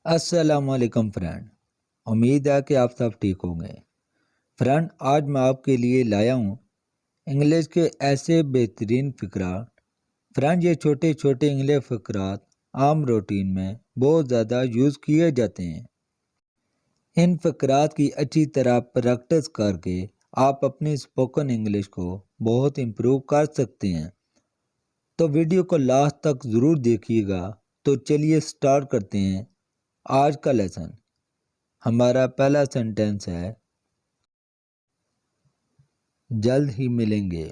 السلام علیکم فرینڈ، امید ہے کہ آپ سب ٹھیک ہوں گے۔ فرینڈ، آج میں آپ کے لیے لایا ہوں انگلش کے ایسے بہترین فقرات۔ فرینڈ، یہ چھوٹے چھوٹے انگلش فقرات عام روٹین میں بہت زیادہ یوز کیے جاتے ہیں۔ ان فقرات کی اچھی طرح پریکٹس کر کے آپ اپنی اسپوکن انگلش کو بہت امپروو کر سکتے ہیں۔ تو ویڈیو کو لاسٹ تک ضرور دیکھیے گا۔ تو چلیے سٹارٹ کرتے ہیں آج کا لیسن۔ ہمارا پہلا سینٹینس ہے جلد ہی ملیں گے۔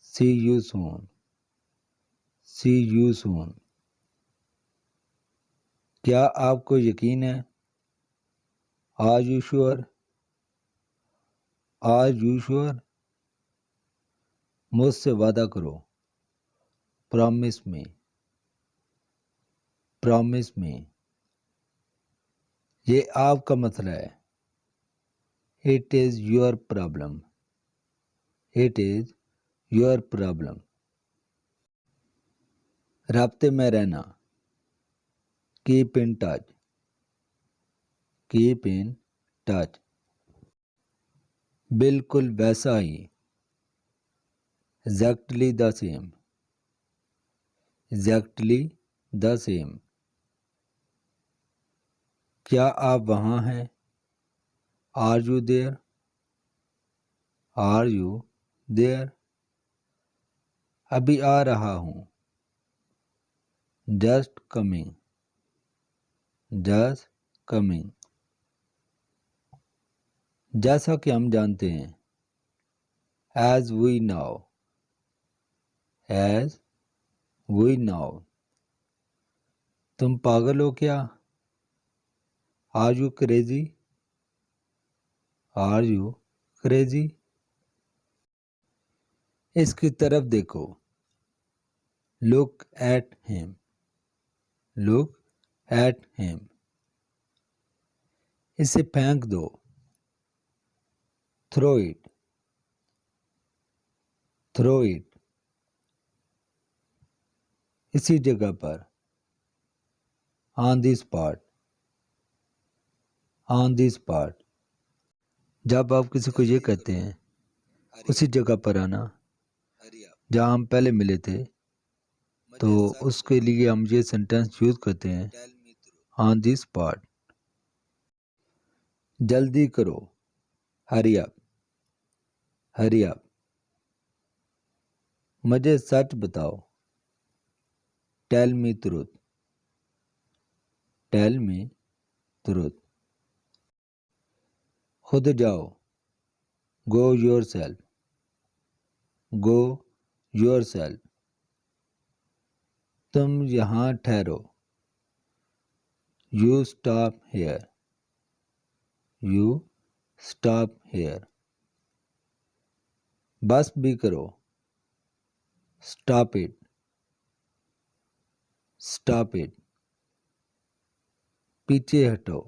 See you soon. See you soon. کیا آپ کو یقین ہے؟ Are you sure? Are you sure? مجھ سے وعدہ کرو۔ Promise me. Promise me. یہ آپ کا مسئلہ ہے۔ It is your problem. It is your problem. رابطے میں رہنا۔ Keep in touch. Keep in touch. بالکل ویسا ہی۔ Exactly the same. Exactly the same. کیا آپ وہاں ہیں؟ Are you there? Are you there? ابھی آ رہا ہوں۔ Just coming. Just coming. جیسا کہ ہم جانتے ہیں۔ As we know. As we know. تم پاگل ہو کیا؟ Are you crazy? Are you crazy? اس کی طرف دیکھو۔ Look at him. Look at him. اسے پھینک دو۔ Throw it. Throw it. اسی جگہ پر۔ On the spot. On the spot. جب آپ کسی کو یہ کہتے ہیں اسی جگہ پر آنا جہاں ہم پہلے ملے تھے، تو اس کے لیے ہم یہ سینٹینس یوز کرتے ہیں on the spot. جلدی کرو۔ hurry up. hurry up. مجھے سچ بتاؤ۔ tell me truth. tell me truth. خود جاؤ۔ go yourself. go yourself. تم یہاں ٹھہرو۔ you stop here. you stop here. بس بھی کرو۔ stop it. stop it. پیچھے ہٹو۔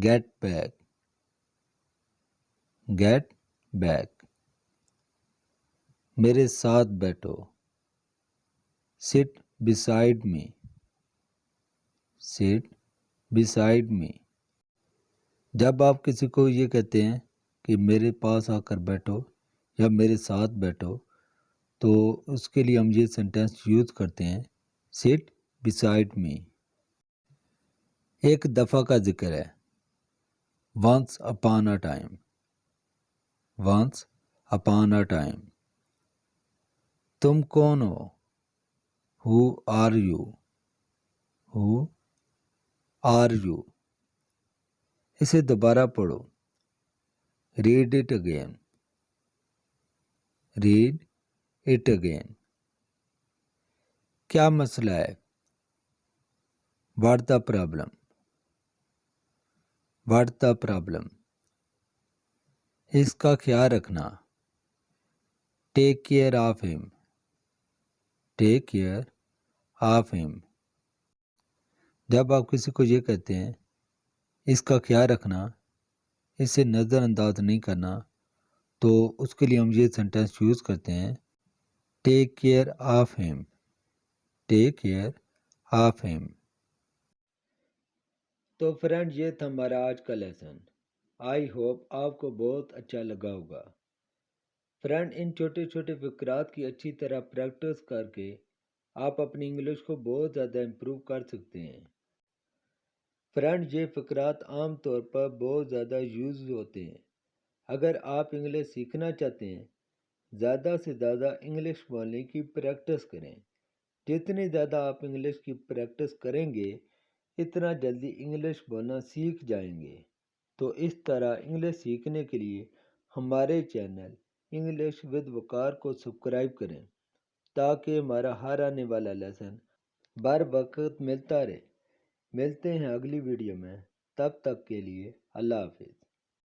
get back. get back. میرے ساتھ بیٹھو۔ sit beside me. sit beside me. جب آپ کسی کو یہ کہتے ہیں کہ میرے پاس آ کر بیٹھو یا میرے ساتھ بیٹھو، تو اس کے لیے ہم یہ سینٹینس یوز کرتے ہیں sit beside me. ایک دفعہ کا ذکر ہے۔ once upon a time. once upon a time. تم کون ہو؟ who are you? who are you? اسے دوبارہ پڑھو۔ read it again. read it again. کیا مسئلہ ہے؟ what the problem? what the problem? اس کا خیال رکھنا۔ take care of him. take care of him. جب آپ کسی کو یہ کہتے ہیں اس کا خیال رکھنا، اسے نظر انداز نہیں کرنا، تو اس کے لیے ہم یہ سینٹینس یوز کرتے ہیں take care of him. Take care of him. تو فرینڈ یہ تھا ہمارا آج کا لیسن۔ آئی ہوپ آپ کو بہت اچھا لگا ہوگا۔ فرینڈ ان چھوٹے چھوٹے فقرات کی اچھی طرح پریکٹس کر کے آپ اپنی انگلش کو بہت زیادہ امپروو کر سکتے ہیں۔ فرینڈ یہ فقرات عام طور پر بہت زیادہ یوز ہوتے ہیں۔ اگر آپ انگلش سیکھنا چاہتے ہیں، زیادہ سے زیادہ انگلش بولنے کی پریکٹس کریں۔ جتنی زیادہ آپ انگلش کی پریکٹس کریں گے، اتنا جلدی انگلش بولنا سیکھ جائیں گے۔ تو اس طرح انگلش سیکھنے کے لیے ہمارے چینل انگلش ود وقار کو سبسکرائب کریں تاکہ ہمارا ہر آنے والا لیسن بر وقت ملتا رہے۔ ملتے ہیں اگلی ویڈیو میں، تب تک کے لیے اللہ حافظ۔